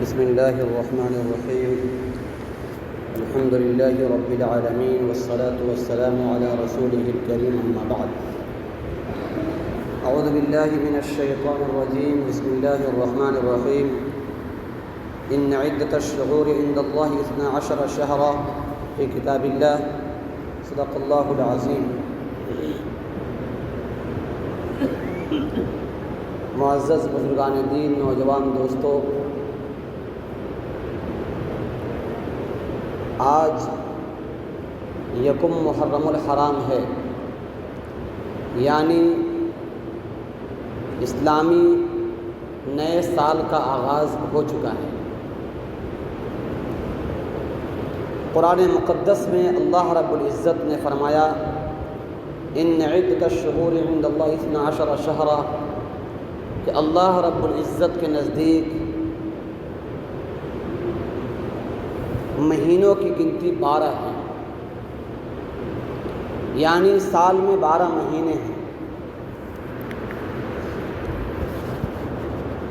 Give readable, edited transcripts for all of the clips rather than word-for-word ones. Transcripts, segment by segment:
بسم الله الرحمن الرحيم. الحمد لله رب العالمين والصلاة والسلام على رسوله الكريم، أما بعد. أعوذ بالله من الشيطان الرجيم. بسم الله الرحمن الرحيم. إن عدة الشهور عند الله 12 شهرا في كتاب الله. صدق الله العظيم. معزز بزرگان دین، نوجوان دوستو، آج یکم محرم الحرام ہے، یعنی اسلامی نئے سال کا آغاز ہو چکا ہے۔ قرآن مقدس میں اللہ رب العزت نے فرمایا ان عدۃ الشہور عند اللہ 12 شہرا، کہ اللہ رب العزت کے نزدیک مہینوں کی گنتی 12 ہے، یعنی سال میں 12 مہینے ہیں۔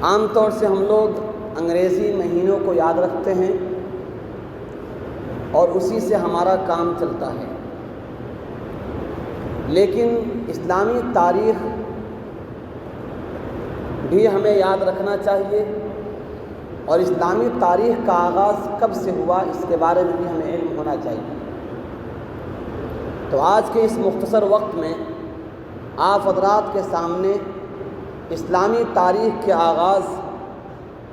عام طور سے ہم لوگ انگریزی مہینوں کو یاد رکھتے ہیں اور اسی سے ہمارا کام چلتا ہے، لیکن اسلامی تاریخ بھی ہمیں یاد رکھنا چاہیے، اور اسلامی تاریخ کا آغاز کب سے ہوا اس کے بارے میں بھی ہمیں علم ہونا چاہیے۔ تو آج کے اس مختصر وقت میں آپ حضرات کے سامنے اسلامی تاریخ کے آغاز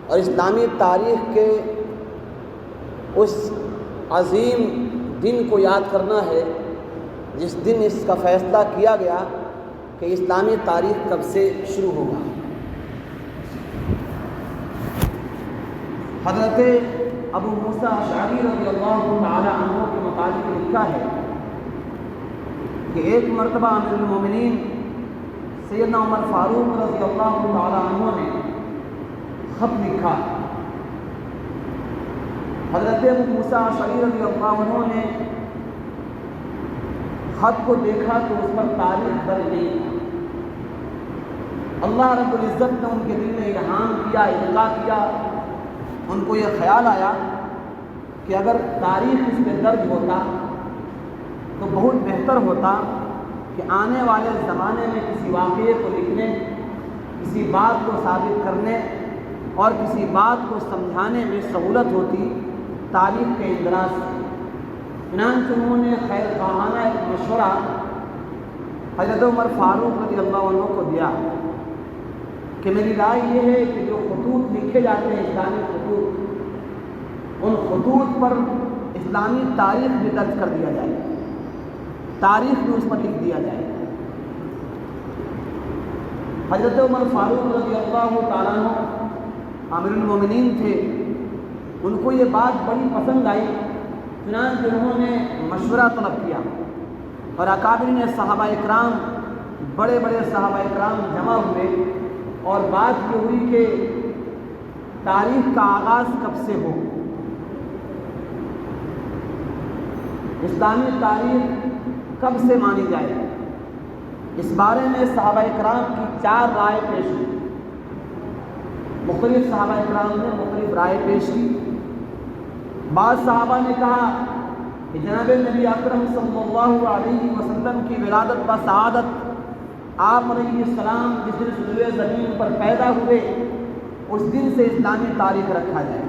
اور اسلامی تاریخ کے اس عظیم دن کو یاد کرنا ہے جس دن اس کا فیصلہ کیا گیا کہ اسلامی تاریخ کب سے شروع ہوگا۔ حضرت ابو موسیٰ اشعری رضی اللہ تعالی عنہ کے متعلق لکھا ہے کہ ایک مرتبہ امیر المومنین سیدنا عمر فاروق رضی اللہ تعالی عنہ نے خط لکھا۔ حضرت ابو موسیٰ اشعری رضی اللہ عنہ نے خط کو دیکھا تو اس پر تاریخ درج نہیں۔ اللہ رب العزت نے ان کے دل میں الہام کیا، القاء کیا، ان کو یہ خیال آیا کہ اگر تاریخ اس میں درج ہوتا تو بہت بہتر ہوتا کہ آنے والے زمانے میں کسی واقعے کو لکھنے، کسی بات کو ثابت کرنے اور کسی بات کو سمجھانے میں سہولت ہوتی تاریخ کے اندراج سے۔ چنانچہ انہوں نے خیر خواہانہ ایک مشورہ حضرت عمر فاروق رضی اللہ عنہ کو دیا کہ میری رائے یہ ہے کہ جو خطوط لکھے جاتے ہیں اسلامی خطوط، ان خطوط پر اسلامی تاریخ بھی درج کر دیا جائے، تاریخ بھی اس پر لکھ دیا جائے۔ حضرت عمر فاروق رضی اللہ تعالیٰ عنہ امیر المومنین تھے، ان کو یہ بات بڑی پسند آئی، چنانچہ انہوں نے مشورہ طلب کیا اور اکابرین صحابہ اکرام، بڑے بڑے صحابہ اکرام جمع ہوئے اور بات یہ ہوئی کہ تاریخ کا آغاز کب سے ہو، اسلامی تاریخ کب سے مانی جائے۔ اس بارے میں صحابہ اکرام کی 4 رائے پیش کی۔ مختلف صحابہ اکرام نے مختلف رائے پیش کی۔ بعض صحابہ نے کہا کہ جناب نبی اکرم صلی اللہ علیہ وسلم کی ولادت و سعادت، آپ علیہ السلام جس دن روئے زمین پر پیدا ہوئے اس دن سے اسلامی تاریخ رکھا جائے،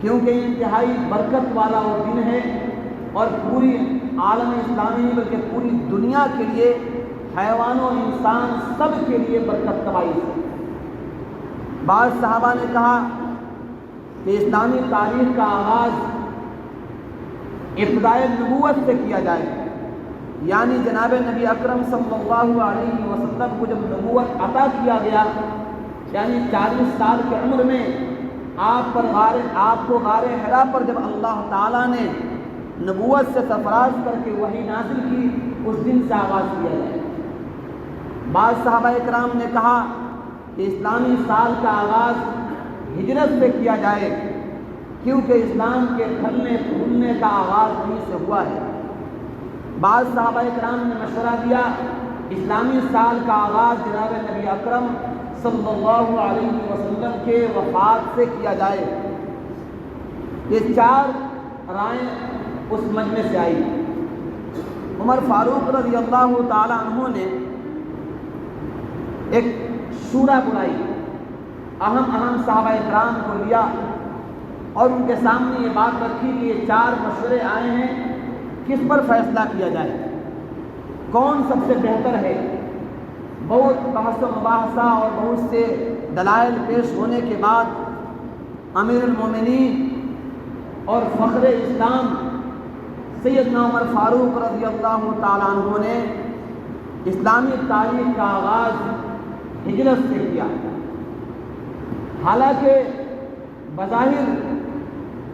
کیونکہ انتہائی برکت والا وہ دن ہے اور پوری عالم اسلامی بلکہ پوری دنیا کے لیے، حیوان و انسان سب کے لیے برکت کا باعث ہے۔ بعض صحابہ نے کہا کہ اسلامی تاریخ کا آغاز ابتدائے نبوت سے کیا جائے، یعنی جناب نبی اکرم صلی اللہ علیہ وسلم کو جب نبوت عطا کیا گیا، یعنی 40 سال کی عمر میں آپ کو غار حرا پر جب اللہ تعالیٰ نے نبوت سے سرفراز کر کے وحی نازل کی، اس دن سے آغاز کیا جائے۔ بعض صحابہ اکرام نے کہا کہ اسلامی سال کا آغاز ہجرت سے کیا جائے، کیونکہ اسلام کے پھلنے پھولنے کا آغاز وہیں سے ہوا ہے۔ بعض صحابہ اکرام نے مشورہ دیا اسلامی سال کا آغاز جناب نبی اکرم صلی اللہ علیہ وسلم کے وفات سے کیا جائے۔ یہ 4 رائیں اس مجمع سے آئی۔ عمر فاروق رضی اللہ تعالیٰ عنہ نے ایک شورا بلائی، اہم صحابہ کرام کو لیا اور ان کے سامنے یہ بات رکھی کہ یہ 4 مشورے آئے ہیں، کس پر فیصلہ کیا جائے، کون سب سے بہتر ہے۔ بہت بحث و مباحثہ اور بہت سے دلائل پیش ہونے کے بعد امیر المومنین اور فخر اسلام سیدنا عمر فاروق رضی اللہ تعالیٰ عنہ نے اسلامی تاریخ کا آغاز ہجرت سے کیا۔ حالانکہ بظاہر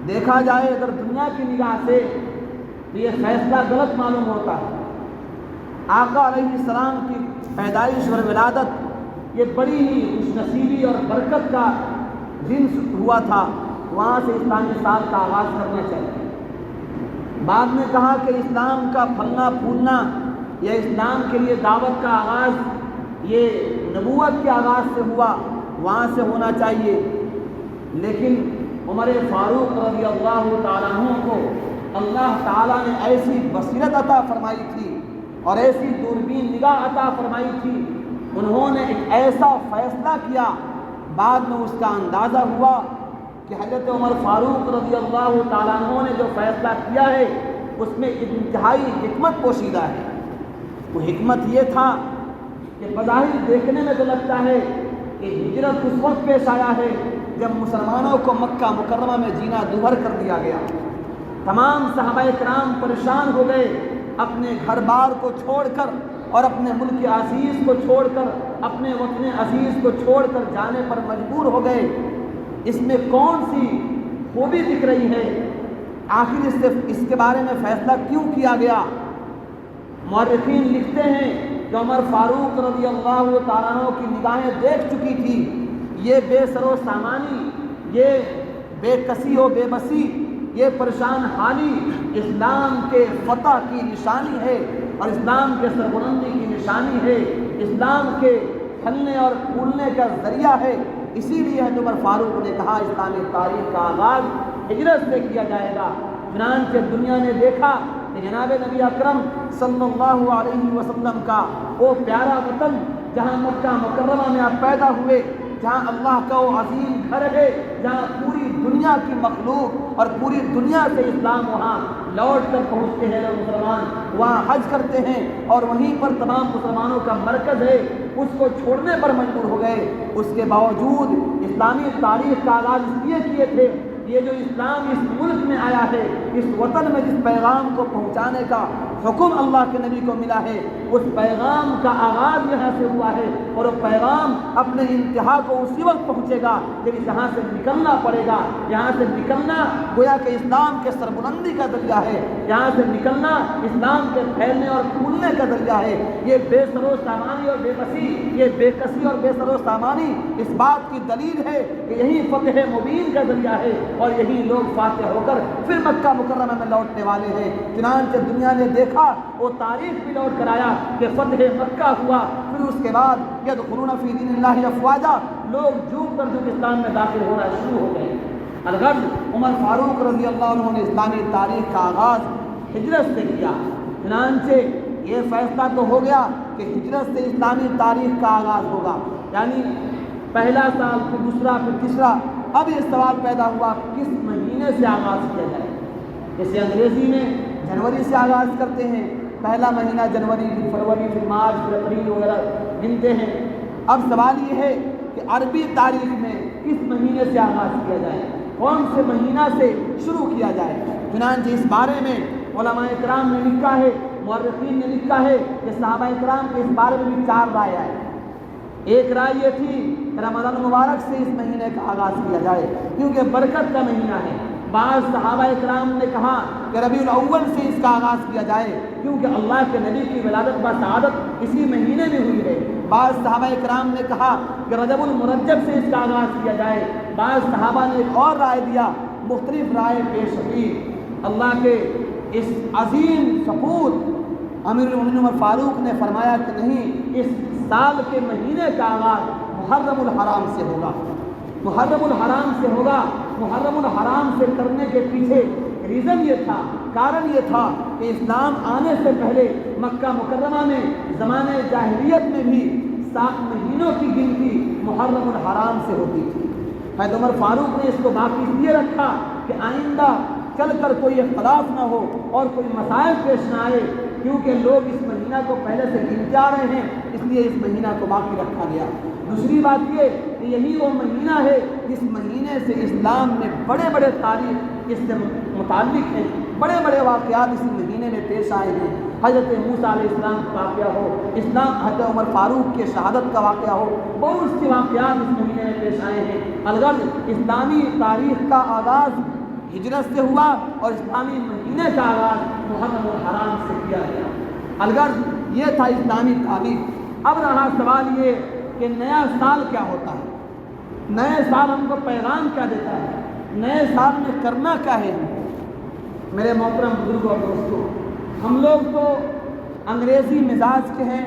دیکھا جائے اگر دنیا کی نگاہ سے تو یہ فیصلہ غلط معلوم ہوتا ہے۔ آقا علیہ السلام کی پیدائش اور ولادت یہ بڑی ہی خوش نصیبی اور برکت کا دن ہوا تھا، وہاں سے اسلامی سال کا آغاز کرنا چاہیے۔ بعد میں کہا کہ اسلام کا پھلنا پھولنا یا اسلام کے لیے دعوت کا آغاز یہ نبوت کے آغاز سے ہوا، وہاں سے ہونا چاہیے۔ لیکن عمر فاروق رضی اللہ تعالیٰ عنہ کو اللہ تعالیٰ نے ایسی بصیرت عطا فرمائی تھی اور ایسی دوربین نگاہ عطا فرمائی تھی، انہوں نے ایک ایسا فیصلہ کیا، بعد میں اس کا اندازہ ہوا کہ حضرت عمر فاروق رضی اللہ تعالیٰ عنہ نے جو فیصلہ کیا ہے اس میں انتہائی حکمت پوشیدہ ہے۔ وہ حکمت یہ تھا کہ بظاہر دیکھنے میں تو لگتا ہے کہ ہجرت اس وقت پیش آیا ہے جب مسلمانوں کو مکہ مکرمہ میں جینا دوبھر کر دیا گیا۔ تمام صحابہ کرام پریشان ہو گئے، اپنے گھر بار کو چھوڑ کر اور اپنے ملک عزیز کو چھوڑ کر، اپنے وطن عزیز کو چھوڑ کر جانے پر مجبور ہو گئے۔ اس میں کون سی خوبی دکھ رہی ہے؟ آخر اس کے بارے میں فیصلہ کیوں کیا گیا؟ مورخین لکھتے ہیں کہ عمر فاروق رضی اللہ تعالیٰ عنہ کی نگاہیں دیکھ چکی تھی یہ بے سر و سامانی، یہ بے کسی و بے بسی، یہ پریشان حالی اسلام کے فتح کی نشانی ہے اور اسلام کے سربلندی کی نشانی ہے، اسلام کے پھلنے اور پھولنے کا ذریعہ ہے۔ اسی لیے عمر فاروق نے کہا اسلامی تاریخ کا آغاز ہجرت سے کیا جائے گا۔ چنانچہ دنیا نے دیکھا کہ جناب نبی اکرم صلی اللہ علیہ وسلم کا وہ پیارا وطن جہاں مکہ مکرمہ میں آپ پیدا ہوئے، جہاں اللہ کا وہ عظیم گھر ہے، جہاں پوری دنیا کی مخلوق اور پوری دنیا سے اسلام وہاں لوٹ کر پہنچتے ہیں، لوگ مسلمان وہاں حج کرتے ہیں اور وہیں پر تمام مسلمانوں کا مرکز ہے، اس کو چھوڑنے پر مجبور ہو گئے۔ اس کے باوجود اسلامی تاریخ کا آغاز اس لیے کیے تھے، یہ جو اسلام اس ملک میں آیا ہے، اس وطن میں جس پیغام کو پہنچانے کا حکم اللہ کے نبی کو ملا ہے، اس پیغام کا آغاز یہاں سے ہوا ہے اور وہ پیغام اپنے انتہا کو اسی وقت پہنچے گا جب یہاں سے نکلنا پڑے گا۔ یہاں سے نکلنا گویا کہ اسلام کے سربلندی کا ذریعہ ہے، یہاں سے نکلنا اسلام کے پھیلنے اور پھولنے کا ذریعہ ہے۔ یہ بے سر و سامانی اور بے بسی، یہ بے کسی اور بے سر و سامانی اس بات کی دلیل ہے کہ یہی فتح مبین کا ذریعہ ہے اور یہی لوگ فاتح ہو کر پھر مکہ مکرمہ میں لوٹنے والے ہیں۔ چنانچہ دنیا نے دیکھا، وہ تاریخ بھی لوٹ کر آیا کہ فتح مکہ ہوا، پھر اس کے بعد یدخلون فی دین اللہ افواجا، لوگ جھوم کر جو اسلام میں داخل ہونا شروع ہو گئے۔ الغرض عمر فاروق رضی اللہ عنہ نے اسلامی تاریخ کا آغاز ہجرت سے کیا۔ چنانچہ یہ فیصلہ تو ہو گیا کہ ہجرت سے اسلامی تاریخ کا آغاز ہوگا، یعنی پہلا سال، پھر دوسرا، پھر تیسرا۔ اب یہ سوال پیدا ہوا کس مہینے سے آغاز کیا جائے؟ جیسے انگریزی میں جنوری سے آغاز کرتے ہیں، پہلا مہینہ جنوری، پھر فروری، پھر مارچ، پھر اپریل وغیرہ گنتے ہیں۔ اب سوال یہ ہے کہ عربی تاریخ میں کس مہینے سے آغاز کیا جائے، کون سے مہینہ سے شروع کیا جائے؟ چنانچہ اس بارے میں علماء کرام نے لکھا ہے، مورخین نے لکھا ہے کہ صحابہ کرام کے اس بارے میں بھی 4 رائے آئے۔ ایک رائے یہ تھی کہ رمضان المبارک سے اس مہینے کا آغاز کیا جائے کیونکہ برکت کا مہینہ ہے۔ بعض صحابہ کرام نے کہا کہ ربیع الاول سے اس کا آغاز کیا جائے کیونکہ اللہ کے نبی کی ولادت با سعادت اسی مہینے میں ہوئی ہے۔ بعض صحابہ کرام نے کہا کہ رجب المرجب سے اس کا آغاز کیا جائے۔ بعض صحابہ نے ایک اور رائے دیا، مختلف رائے پیش ہوئی۔ اللہ کے اس عظیم سپوت امیر المومنین عمر فاروق نے فرمایا کہ نہیں، اس سال کے مہینے کا آغاز محرم الحرام سے ہوگا، محرم الحرام سے ہوگا۔ محرم الحرام سے کرنے کے پیچھے ریزن یہ تھا، کارن یہ تھا کہ اسلام آنے سے پہلے مکہ مکرمہ میں زمانے جاہلیت میں بھی 7 مہینوں کی گنتی محرم الحرام سے ہوتی تھی۔ حضرت عمر فاروق نے اس کو باقی اس لیے رکھا کہ آئندہ چل کر کوئی اختلاف نہ ہو اور کوئی مسائل پیش نہ آئے، کیونکہ لوگ اس مہینہ کو پہلے سے گنتے آ رہے ہیں، اس لیے اس مہینہ کو باقی رکھا گیا۔ دوسری بات یہ کہ یہی وہ مہینہ ہے جس مہینے سے اسلام میں بڑے بڑے تاریخ اس سے متعلق ہیں، بڑے بڑے واقعات اس مہینے میں پیش آئے ہیں۔ حضرت موسیٰ علیہ السلام کا واقعہ ہو، حضرت عمر فاروق کے شہادت کا واقعہ ہو، بہت سے واقعات اس مہینے میں پیش آئے ہیں۔ الغرض اسلامی تاریخ کا آغاز ہجرت سے ہوا اور اسلامی مہینے کا آغاز محرم الحرام سے کیا گیا۔ الغرض یہ تھا اسلامی تاریخ۔ اب رہا سوال یہ کہ نیا سال کیا ہوتا ہے، نئے سال ہم کو پیغام کیا دیتا ہے، نئے سال میں کرنا کیا ہے۔ میرے محترم بزرگوں اور دوستوں، ہم لوگ تو انگریزی مزاج کے ہیں،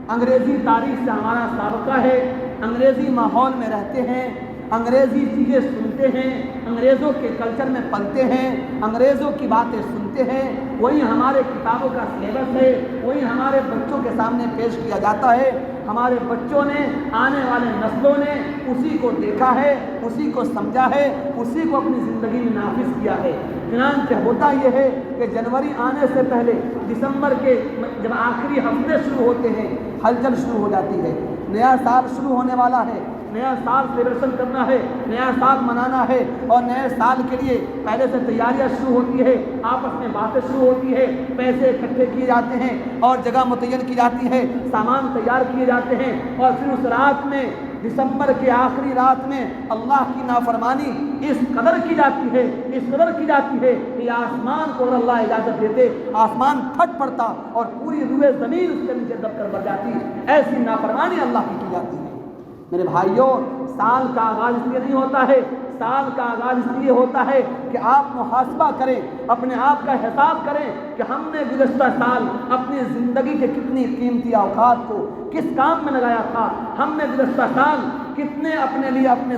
انگریزی تاریخ سے ہمارا سابقہ ہے، انگریزی ماحول میں رہتے ہیں، انگریزی چیزیں سنتے ہیں، انگریزوں کے کلچر میں پلتے ہیں، انگریزوں کی باتیں سنتے ہیں، وہی ہمارے کتابوں کا سلیبس ہے، وہی ہمارے بچوں کے سامنے پیش کیا جاتا ہے۔ ہمارے بچوں نے، آنے والے نسلوں نے اسی کو دیکھا ہے، اسی کو سمجھا ہے، اسی کو اپنی زندگی میں نافذ کیا ہے۔ چنانچہ ہوتا یہ ہے کہ جنوری آنے سے پہلے دسمبر کے جب آخری ہفتے شروع ہوتے ہیں، ہلچل شروع ہو جاتی ہے، نیا سال شروع ہونے والا ہے، نیا سال سیلیبریشن کرنا ہے، نیا سال منانا ہے، اور نئے سال کے لیے پہلے سے تیاریاں شروع ہوتی ہے، آپس میں باتیں شروع ہوتی ہے، پیسے اکٹھے کیے جاتے ہیں اور جگہ متعین کی جاتی ہے، سامان تیار کیے جاتے ہیں، اور پھر اس رات میں، دسمبر کے آخری رات میں اللہ کی نافرمانی اس قدر کی جاتی ہے، اس قدر کی جاتی ہے کہ آسمان کو اللہ اجازت دیتے آسمان پھٹ پڑتا اور پوری روئے زمین اس کے نیچے دب کر مر جاتی۔ ایسی نافرمانی اللہ کی جاتی ہے۔ میرے بھائیوں، سال کا آغاز اس لیے نہیں ہوتا ہے، سال کا آغاز اس لیے ہوتا ہے کہ آپ محاسبہ کریں، اپنے آپ کا حساب کریں کہ ہم نے گزشتہ سال اپنی زندگی کے کتنی قیمتی اوقات کو کس کام میں لگایا تھا، ہم نے گزشتہ سال کتنے اپنے لیے اپنے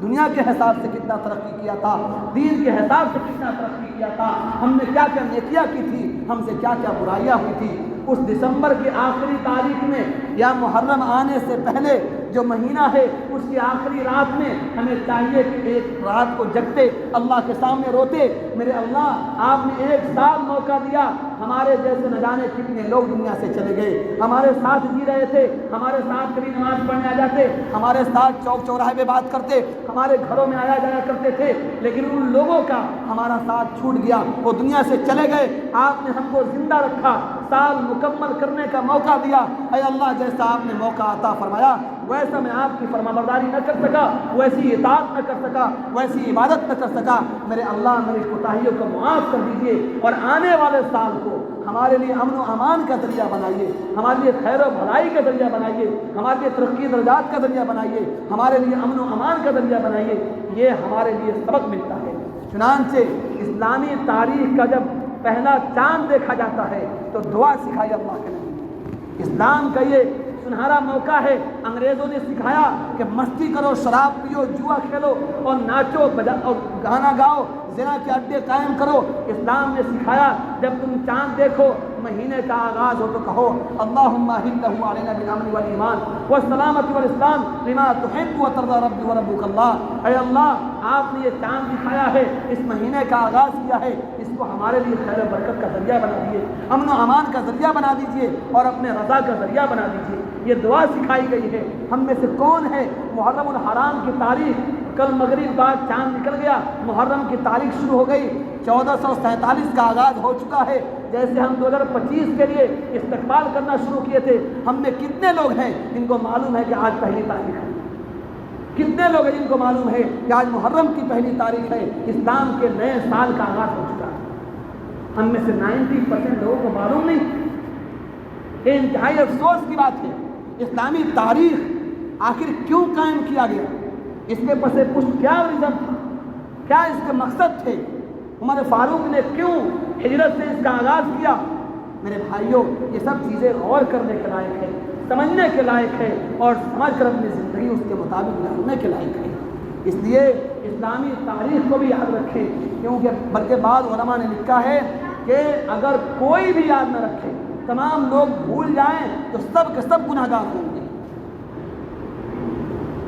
دنیا کے حساب سے کتنا ترقی کیا تھا، دین کے حساب سے کتنا ترقی کیا تھا، ہم نے کیا کیا نیکیاں کی تھی، ہم سے کیا کیا برائیاں ہوئی تھی۔ اس دسمبر کی آخری تاریخ میں یا محرم آنے سے پہلے جو مہینہ ہے اس کی آخری رات میں ہمیں چاہیے کہ ایک رات کو جگتے اللہ کے سامنے روتے، میرے اللہ آپ نے 1 سال موقع دیا، ہمارے جیسے نہ جانے کتنے لوگ دنیا سے چلے گئے، ہمارے ساتھ جی رہے تھے، ہمارے ساتھ کبھی نماز پڑھنے آ جاتے، ہمارے ساتھ چوک چوراہے پہ بات کرتے، ہمارے گھروں میں آیا جایا کرتے تھے، لیکن ان لوگوں کا ہمارا ساتھ چھوٹ گیا، وہ دنیا سے چلے گئے، آپ نے ہم کو زندہ رکھا، سال مکمل کرنے کا موقع دیا۔ اے اللہ، جیسا آپ نے موقع عطا فرمایا ویسا میں آپ کی فرمانبرداری نہ کر سکا، ویسی اطاعت نہ کر سکا، ویسی عبادت نہ کر سکا، میرے اللہ میری کوتاہیوں کو معاف کر دیجیے، اور آنے والے سال کو ہمارے لیے امن و امان کا ذریعہ بنائیے، ہمارے لیے خیر و بھلائی کا ذریعہ بنائیے، ہمارے لیے ترقی درجات کا ذریعہ بنائیے، ہمارے لیے امن و امان کا ذریعہ بنائیے۔ یہ ہمارے لیے سبق ملتا ہے۔ چنانچہ اسلامی تاریخ کا جب پہلا چاند دیکھا جاتا ہے تو دعا سکھائی اللہ کے نبی۔ اسلام کا یہ سنہرا موقع ہے۔ انگریزوں نے سکھایا کہ مستی کرو، شراب پیو، جوا کھیلو اور ناچو اور گانا گاؤ، زنا کے اڈے قائم کرو۔ اسلام نے سکھایا جب تم چاند دیکھو، مہینے کا آغاز ہو تو کہو اللہم اہلہ علینا بالامن والایمان والسلامۃ والاسلام لما تحب وترضى ربی وربک اللہ۔ اے اللہ، آپ نے یہ چاند دکھایا ہے، اس مہینے کا آغاز کیا ہے، اس کو ہمارے لیے خیر و برکت کا ذریعہ بنا دیجیے، امن و امان کا ذریعہ بنا دیجیے اور اپنے رضا کا ذریعہ بنا دیجیے۔ یہ دعا سکھائی گئی ہے۔ ہم میں سے کون ہے محرم الحرام کی تاریخ، کل مغرب بعد چاند نکل گیا، محرم کی تاریخ شروع ہو گئی، 1447 کا آغاز ہو چکا ہے، جیسے ہم 2025 کے لیے استقبال کرنا شروع کیے تھے۔ ہم میں کتنے لوگ ہیں جن کو معلوم ہے کہ آج پہلی تاریخ ہے؟ کتنے لوگ ہیں جن کو معلوم ہے کہ آج محرم کی پہلی تاریخ ہے، اسلام کے نئے سال کا آغاز ہو چکا ہے؟ ہم میں سے 90% لوگوں کو معلوم نہیں۔ یہ انتہائی افسوس کی بات ہے۔ اسلامی تاریخ آخر کیوں قائم کیا گیا؟ اس کے پس پشت کیا ریزن تھا؟ کیا اس کے مقصد تھے؟ عمر فاروق نے کیوں ہجرت سے اس کا آغاز کیا؟ میرے بھائیوں، یہ سب چیزیں غور کرنے کے لائق ہے، سمجھنے کے لائق ہے اور سمجھ کر اپنی زندگی اس کے مطابق ڈھالنے کے لائق ہے۔ اس لیے اسلامی تاریخ کو بھی یاد رکھیں، کیونکہ بلکہ بعض علماء نے لکھا ہے کہ اگر کوئی بھی یاد نہ رکھے، تمام لوگ بھول جائیں تو سب کے سب گناہ گار ہوں گے۔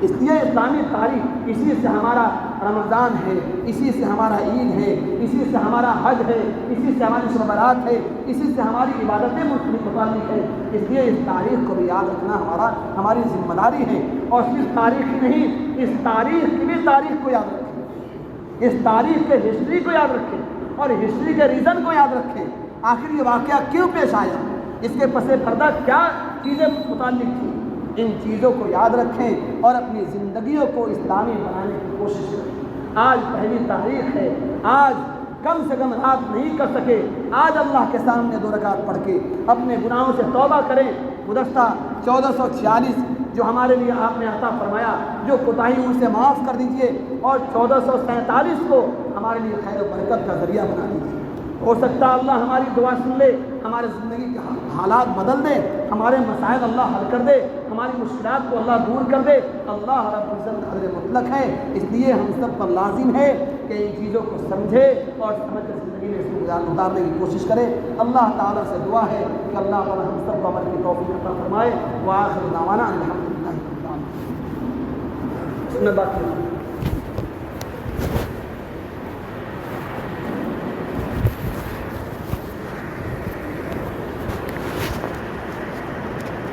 اس لیے اسلامی تاریخ، اسی سے ہمارا رمضان ہے، اسی سے ہمارا عید ہے، اسی سے ہمارا حج ہے، اسی سے ہماری شب برات ہے، اسی سے ہماری عبادتیں متعلق ہے۔ اس لیے اس تاریخ کو بھی یاد رکھنا ہماری ذمہ داری ہے، اور صرف تاریخ ہی نہیں، اس تاریخ کی بھی تاریخ کو یاد رکھیں، اس تاریخ کے ہسٹری کو یاد رکھیں اور ہسٹری کے ریزن کو یاد رکھیں۔ آخر یہ واقعہ کیوں پیش آیا، اس کے پس پردہ کیا چیزیں متعلق تھیں، ان چیزوں کو یاد رکھیں اور اپنی زندگیوں کو اسلامی بنانے کی کوشش کریں۔ آج پہلی تاریخ ہے، آج کم سے کم رات نہیں کر سکے، آج اللہ کے سامنے 2 رکعت پڑھ کے اپنے گناہوں سے توبہ کریں۔ گزشتہ 1446 جو ہمارے لیے آپ نے عطا فرمایا، جو کوتاہی ان سے معاف کر دیجئے، اور 1447 کو ہمارے لیے خیر و برکت کا ذریعہ بنا دیجیے۔ ہو سکتا ہے اللہ ہماری دعا سن لے، ہمارے زندگی کے حالات بدل دے، ہمارے مسائل اللہ حل کر دے، ہماری مشکلات کو اللہ دور کر دے۔ اللہ رب العزت قادر مطلق ہے، اس لیے ہم سب پر لازم ہے کہ ان چیزوں کو سمجھے اور سمجھ کر زندگی میں اس کو اتارنے کی کوشش کرے۔ اللہ تعالیٰ سے دعا ہے کہ اللہ تعالیٰ ہم سب کو عمل کی توفیق عطا فرمائے۔ وآخر دعوانا الحمدللہ رب العالمین۔ اس میں بات